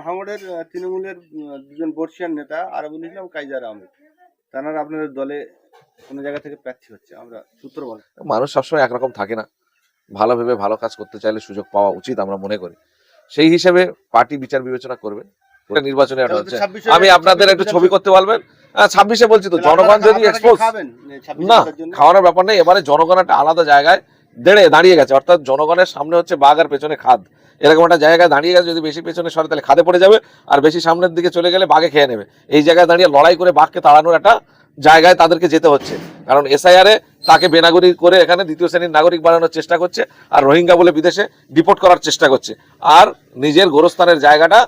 ভাঙড়ের তৃণমূলের দুজন বর্ষিয়ান নেতা আরাবুল ইসলাম কাইজার আহমেদ তারা আপনাদের দলে কোনো জায়গা থেকে প্রার্থী হচ্ছে আমরা সূত্র বল। মানুষ সবসময় একরকম থাকে না, ভালো ভেবে ভালো কাজ করতে চাইলে সুযোগ পাওয়া উচিত আমরা মনে করি। সেই হিসেবে পার্টি বিচার বিবেচনা করবে। নির্বাচনে এটা হচ্ছে, আমি আপনাদের একটু ছবি করতে বলবেন 26-এ বলছি তো, জনগণ যদি এক্সপোজ না খাওয়ানোর ব্যাপার নেই। এবারে জনগণ একটা আলাদা জায়গায় দাঁড়িয়ে গেছে, অর্থাৎ জনগণের সামনে হচ্ছে বাঘ আর পেছনে খাদ, এরকম একটা জায়গায় দাঁড়িয়ে গেছে। যদি বেশি পেছনে সরে তাহলে খাদে পড়ে যাবে, আর বেশি সামনের দিকে চলে গেলে বাঘে খেয়ে নেবে। এই জায়গায় দাঁড়িয়ে লড়াই করে বাঘকে তাড়ানোর একটা জায়গায় তাদেরকে যেতে হচ্ছে, কারণ এসআইআরে তাকে বেনাগরিক করে এখানে দ্বিতীয় শ্রেণীর নাগরিক বানানোর চেষ্টা করছে, আর রোহিঙ্গা বলে বিদেশে ডিপোর্ট করার চেষ্টা করছে, আর নিজের গোরস্থানের জায়গাটা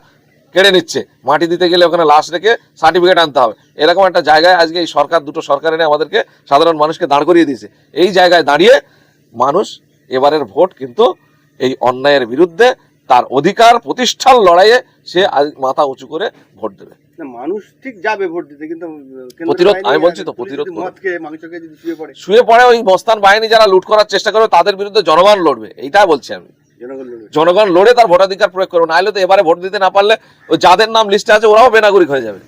কেড়ে নিচ্ছে। মাটি দিতে গেলে ওখানে লাশ রেখে সার্টিফিকেট আনতে হবে, এরকম একটা জায়গায় আজকে এই সরকার, দুটো সরকার এনে আমাদেরকে, সাধারণ মানুষকে দাঁড় করিয়ে দিয়েছে। এই জায়গায় দাঁড়িয়ে মানুষ এবারের ভোট কিন্তু এই অন্যায়ের বিরুদ্ধে তার অধিকার প্রতিষ্ঠার লড়াইয়ে সে মাথা উঁচু করে ভোট দেবে। মানুষ ঠিক যাবে ভোট দিতে, কিন্তু প্রতিরোধ, আমি বলছি তো, প্রতিরোধ শুয়ে পড়ে ওই মস্তান বাহিনী যারা লুট করার চেষ্টা করবে তাদের বিরুদ্ধে জনগণ লড়বে, এইটা বলছি আমি। জনগণ লড়ে তার ভোটাধিকার প্রয়োগ করবে, নাহলে তো এবারে ভোট দিতে না পারলে ওই যাদের নাম লিস্টে আছে ওরাও বেনাগরিক হয়ে যাবে।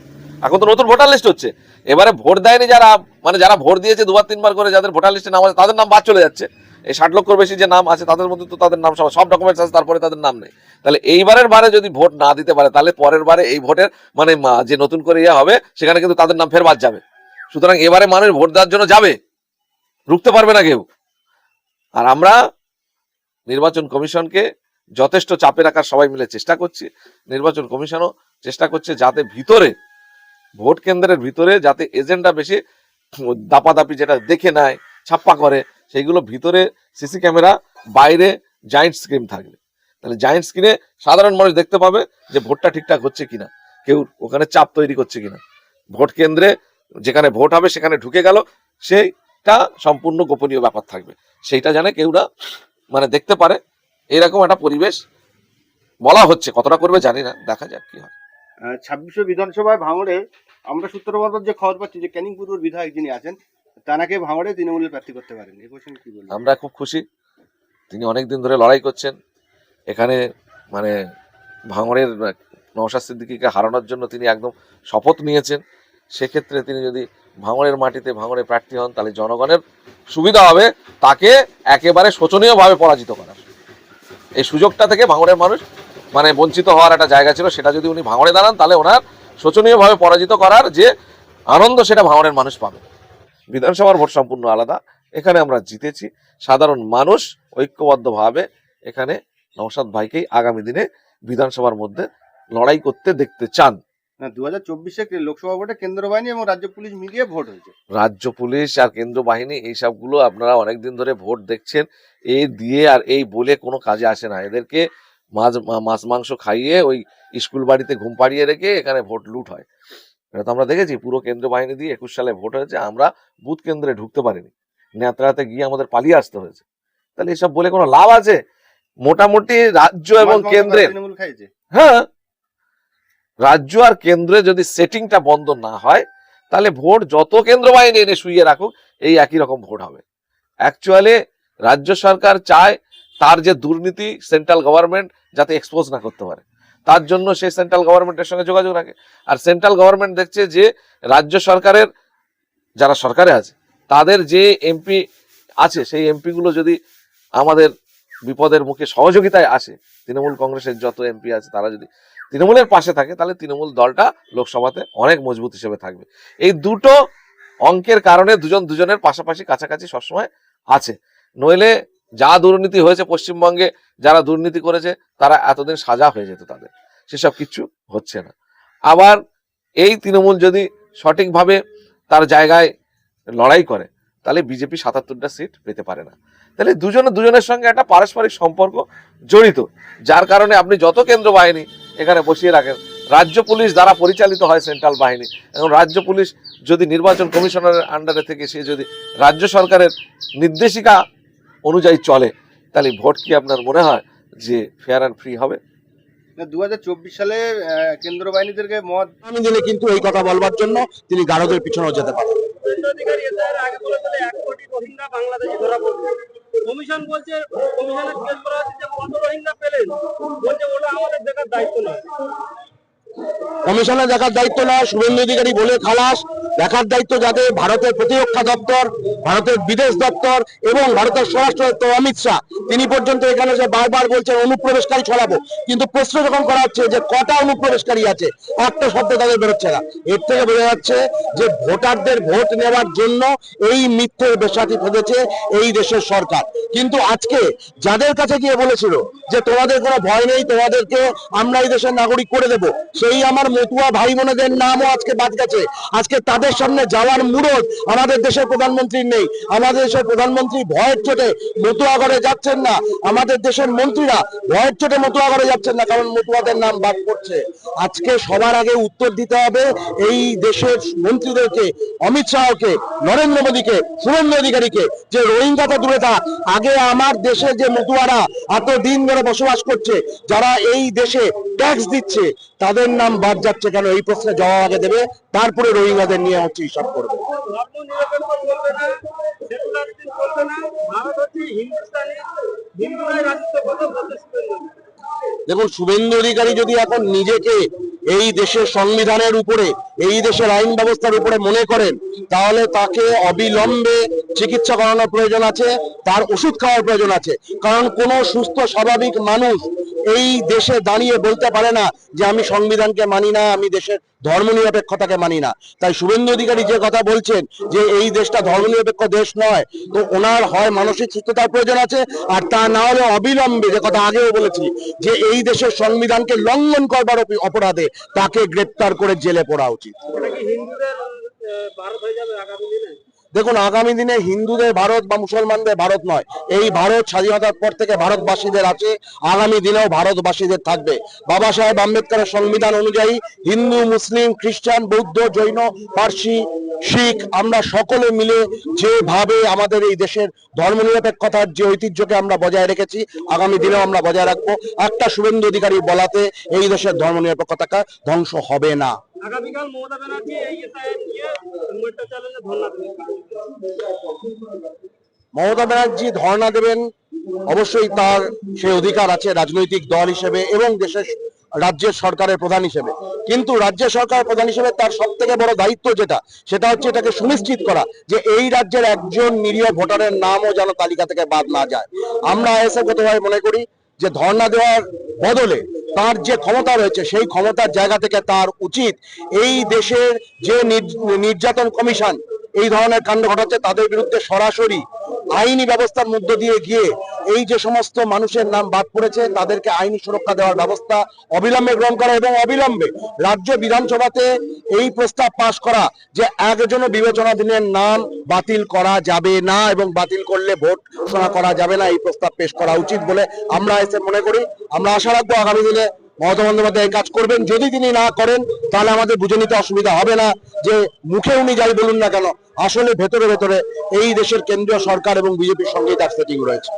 এখন তো নতুন ভোটার লিস্ট হচ্ছে, এবারে ভোট দেয়নি যারা, মানে যারা ভোট দিয়েছে দুবার তিনবার করে, যাদের ভোটার লিস্টে নাম আছে তাদের নাম বাদ চলে যাচ্ছে। এই 60 লক্ষর বেশি যে নাম আছে তাদের মধ্যে তো তাদের নাম সব ডকুমেন্টস আছে, তারপরে তাদের নাম নেই। তাহলে এইবারের বারে যদি ভোট না দিতে পারে, তাহলে পরের বারে এই ভোটের মানে যে নতুন করে হবে সেখানে কিন্তু তাদের নাম ফের বাদ যাবে। সুতরাং এবারে মানুষ ভোট দেওয়ার জন্য যাবে, রুখতে পারবে না কেউ। আর আমরা নির্বাচন কমিশনকে যথেষ্ট চাপে রাখার সবাই মিলে চেষ্টা করছি। নির্বাচন কমিশনও চেষ্টা করছে যাতে ভিতরে, ভোট কেন্দ্রের ভিতরে যাতে এজেন্ডা বেশি দাপাদাপি যেটা দেখে নেয়, ছাপ্পা করে, সেইগুলো ভিতরে সিসি ক্যামেরা, বাইরে জায়েন্ট স্ক্রিন থাকবে। তাহলে জায়েন্ট স্ক্রিনে সাধারণ মানুষ দেখতে পাবে যে ভোটটা ঠিকঠাক হচ্ছে কিনা, কেউ ওখানে চাপ তৈরি করছে কিনা। ভোট কেন্দ্রে যেখানে ভোট হবে সেখানে ঢুকে গেল, সেইটা সম্পূর্ণ গোপনীয় ব্যাপার থাকবে, সেইটা জানে কেউ না, মানে দেখতে পারে। এরকম একটা পরিবেশ বলা হচ্ছে, কতটা করবে জানি না, দেখা যাক কি হয়। 26 বিধানসভায় ভাঙড়ে আমরা সূত্রবদ্ধ যে খবর পাচ্ছি যে ক্যানিং পূর্বর বিধায়ক যিনি আছেন তাকে ভাঙড়ে তৃণমূলের প্রার্থী করতে পারেন, এই প্রসঙ্গে কি বলবেন? আমরা খুব খুশি, তিনি অনেকদিন ধরে লড়াই করছেন এখানে, মানে ভাঙড়ের নওশাদ সিদ্দিকীকে হারানোর জন্য তিনি একদম শপথ নিয়েছেন। সেক্ষেত্রে তিনি যদি ভাঙড়ের মাটিতে ভাঙড়ে প্রার্থী হন, তাহলে জনগণের সুবিধা হবে তাকে একেবারে শোচনীয়ভাবে পরাজিত করার। এই সুযোগটা থেকে ভাঙড়ের মানুষ মানে বঞ্চিত হওয়ার একটা জায়গা ছিল, সেটা যদি উনি ভাঙড়ে দাঁড়ান তাহলে ওনার শোচনীয়ভাবে পরাজিত করার যে আনন্দ সেটা ভাঙড়ের মানুষ পাবে। বিধানসভার ভোট সম্পূর্ণ আলাদা, এখানে আমরা জিতেছি, সাধারণ মানুষ ঐক্যবদ্ধভাবে এখানে নওশাদ ভাইকেই আগামী দিনে বিধানসভার মধ্যে লড়াই করতে দেখতে চান। 2024 লোকসভা ভোটে কেন্দ্র বাহিনী এবং রাজ্য পুলিশ মিলিয়ে ভোট হয়েছে। রাজ্য পুলিশ আর কেন্দ্র বাহিনী এইসবগুলো আপনারা অনেকদিন ধরে ভোট দেখছেন, এই দিয়ে আর এই বলে কোনো কাজে আসে না। এদেরকে মাছ মাংস খাইয়ে ওই স্কুল বাড়িতে ঘুম পাড়িয়ে রেখে এখানে ভোট লুট হয়। এটা তো আমরা দেখেছি, পুরো কেন্দ্র বাহিনী দিয়ে 21 সালে ভোট হয়েছে, আমরা বুথ কেন্দ্রে ঢুকতে পারিনি, নেত্রাতে গিয়ে আমাদের পালিয়ে আসতে হয়েছে। তাহলে এসব বলে কোনো লাভ আছে? মোটামুটি রাজ্য এবং কেন্দ্রে, হ্যাঁ, রাজ্য আর কেন্দ্রে যদি সেটিংটা বন্ধ না হয় তাহলে ভোট যত কেন্দ্র বাহিনী এনে শুইয়ে রাখুক এই একই রকম ভোট হবে। অ্যাকচুয়ালি রাজ্য সরকার চায় তার যে দুর্নীতি সেন্ট্রাল গভর্নমেন্ট যাতে এক্সপোজ না করতে পারে, তার জন্য সে সেন্ট্রাল গভর্নমেন্টের সঙ্গে যোগাযোগ রাখে। আর সেন্ট্রাল গভর্নমেন্ট দেখছে যে রাজ্য সরকারের যারা সরকারে আছে তাদের যে এমপি আছে, সেই এমপিগুলো যদি আমাদের বিপদের মুখে সহযোগিতায় আসে, তৃণমূল কংগ্রেসের যত এমপি আছে তারা যদি তৃণমূলের পাশে থাকে, তাহলে তৃণমূল দলটা লোকসভাতে অনেক মজবুত হিসেবে থাকবে। এই দুটো অঙ্কের কারণে দুজন দুজনের পাশাপাশি কাছাকাছি সবসময় আছে। নইলে যা দুর্নীতি হয়েছে পশ্চিমবঙ্গে, যারা দুর্নীতি করেছে তারা এতদিন সাজা হয়ে যেত, তাদের সেসব কিছু হচ্ছে না। আবার এই তৃণমূল যদি সঠিকভাবে তার জায়গায় লড়াই করে তাহলে বিজেপি 77টা সিট পেতে পারে না। তাহলে দুজনের সঙ্গে একটা পারস্পরিক সম্পর্ক জড়িত, যার কারণে আপনি যত কেন্দ্র বাহিনী এখানে বসিয়ে রাখেন, রাজ্য পুলিশ দ্বারা পরিচালিত হয় সেন্ট্রাল বাহিনী, এবং রাজ্য পুলিশ যদি নির্বাচন কমিশনারের আন্ডারে থেকে সে যদি রাজ্য সরকারের নির্দেশিকা অনুযায়ী চলে, তাহলে ভোট কি আপনার মনে হয় যে ফেয়ার অ্যান্ড ফ্রি হবে? 2024 সালে কেন্দ্র বাহিনীদেরকে মত আগামী দিনে কিন্তু এই কথা বলবার জন্য তিনি গারদের পিছনেও যেতে পারেন। কমিশন বলছে, কমিশনে জিজ্ঞেস করা হচ্ছে যে কত রোহিঙ্গা পেলেন, বলছে ওটা আমাদের দেখার দায়িত্ব নয়। কমিশনে দেখার দায়িত্ব নয়, শুভেন্দু অধিকারী বলে খালাস। দেখার দায়িত্ব যাতে ভারতের প্রতিরক্ষা দপ্তর, ভারতের বিদেশ দপ্তর এবং ভারতের স্বরাষ্ট্র দপ্তর অমিত শাহ, তিনি পর্যন্ত এখানে এসে বারবার বলছেন অনুপ্রবেশকারী ছড়াবো, কিন্তু প্রশ্ন যখন করা হচ্ছে যে কটা অনুপ্রবেশকারী আছে, একটা শব্দ তাদের বেরোচ্ছে না। এর থেকে বোঝা যাচ্ছে যে ভোটারদের ভোট নেওয়ার জন্য এই মিথ্যের বেসাতি ফেলেছে এই দেশের সরকার। কিন্তু আজকে যাদের কাছে গিয়ে বলেছিল যে তোমাদের কোনো ভয় নেই, তোমাদেরকে আমরা এই দেশের নাগরিক করে দেব, সেই আমার মতুয়া ভাই বোনেদের নামও আজকে বাদ গেছে। আজকে তাদের সামনে যাওয়ার মুরদ আমাদের দেশের প্রধানমন্ত্রীর নেই। আমাদের দেশের প্রধানমন্ত্রী ভয়ের চোটে মতুয়াগড়ে যাচ্ছেন না, আমাদের দেশের মন্ত্রীরা ভয়ের চোটে মতুয়াগড়ে যাচ্ছেন না, কারণ মতুয়াদের নাম বাদ পড়ছে। আজকে সবার আগে উত্তর দিতে হবে এই দেশের মন্ত্রীদেরকে, অমিত শাহকে, নরেন্দ্র মোদীকে, শুভেন্দু অধিকারীকে, যে রোহিঙ্গাটা দূরে থাক, আগে আমার দেশে যে মতুয়ারা এত দিন ধরে বসবাস করছে, যারা এই দেশে ট্যাক্স দিচ্ছে, তাদের নাম বাদ যাচ্ছে কেন, এই প্রশ্নের জবাব আগে দেবে, তারপরে রোহিঙ্গাদের নিয়ে হচ্ছে হিসাব করবে। দেখুন, শুভেন্দু অধিকারী যদি এখন নিজেকে এই দেশের সংবিধানের উপরে, এই দেশের আইন ব্যবস্থার উপরে মনে করেন, তাহলে তাকে অবিলম্বে চিকিৎসা করানোর প্রয়োজন আছে, তার ওষুধ খাওয়ার প্রয়োজন আছে। কারণ কোনো সুস্থ স্বাভাবিক মানুষ এই দেশে দাঁড়িয়ে বলতে পারে না যে আমি সংবিধানকে মানি না, আমি দেশের ধর্মনিরপেক্ষতাকে মানি না। তাই শুভেন্দু অধিকারী যে কথা বলছেন যে এই দেশটা ধর্মনিরপেক্ষ দেশ নয়, তো ওনার হয় মানসিক সুস্থতার প্রয়োজন আছে, আর তা না হলে অবিলম্বে, যে কথা আগেও বলেছি, যে এই দেশের সংবিধানকে লঙ্ঘন করবার অপরাধে তাকে গ্রেপ্তার করে জেলে পড়া উচিত। দেখুন, আগামী দিনে হিন্দুদের ভারত বা মুসলমানদের ভারত নয়, এই ভারত স্বাধীনতার পর থেকে ভারতবাসীদের আছে, আগামী দিনেও ভারতবাসীদের থাকবে। বাবা সাহেব আম্বেদকরের সংবিধান অনুযায়ী হিন্দু, মুসলিম, খ্রিস্টান, বৌদ্ধ, জৈন, পার্সি, শিখ, আমরা সকলে মিলে যেভাবে আমাদের এই দেশের ধর্মনিরপেক্ষতার যে ঐতিহ্যকে আমরা বজায় রেখেছি, আগামী দিনেও আমরা বজায় রাখবো। একটা শুভেন্দু অধিকারী বলাতে এই দেশের ধর্মনিরপেক্ষতা ধ্বংস হবে না। আগামীকাল মমতা ব্যানার্জি এই এসআইআর নিয়ে মোর্চা চ্যালেঞ্জে ধর্ণা দেবেন। মমতা ব্যানার্জি ধর্ণা দেবেন, অবশ্যই তার সেই অধিকার আছে রাজনৈতিক দল হিসেবে এবং দেশের রাজ্যের সরকারের প্রধান হিসেবে। কিন্তু রাজ্য সরকারের প্রধান হিসেবে তার সব থেকে বড় দায়িত্ব সেটা হচ্ছে এটাকে সুনিশ্চিত করা যে এই রাজ্যের একজন নিরীহ ভোটারের নামও যেন তালিকা থেকে বাদ না যায়। আমরা আইএসএফগতভাবে মনে করি যে ধর্ণা দেওয়ার বদলে তার যে ক্ষমতা রয়েছে, সেই ক্ষমতার জায়গা থেকে তার উচিত এই দেশের যে নির্যাতন কমিশন এই ধরনের কাণ্ড ঘটাচ্ছে, তাদের বিরুদ্ধে সরাসরি আইনি ব্যবস্থার মধ্য দিয়ে গিয়ে এই যে সমস্ত মানুষের নাম বাদ পড়েছে, তাদেরকে আইনি সুরক্ষা দেওয়ার ব্যবস্থা অবিলম্বে গ্রহণ করা এবং অবিলম্বে রাজ্য বিধানসভাতে এই প্রস্তাব পাশ করা যে একজনও বিবেচনাধীনের নাম বাতিল করা যাবে না এবং বাতিল করলে ভোট ঘোষণা করা যাবে না, এই প্রস্তাব পেশ করা উচিত বলে আমরা এসে মনে করি। আমরা আশা রাখবো আগামী দিনে মমতা বন্দ্যোপাধ্যায় এই কাজ করবেন। যদি তিনি না করেন, তাহলে আমাদের বুঝে নিতে অসুবিধা হবে না যে মুখে উনি যাই বলুন না কেন, আসলে ভেতরে ভেতরে এই দেশের কেন্দ্রীয় সরকার এবং বিজেপির সঙ্গেই তার সেটিং রয়েছে।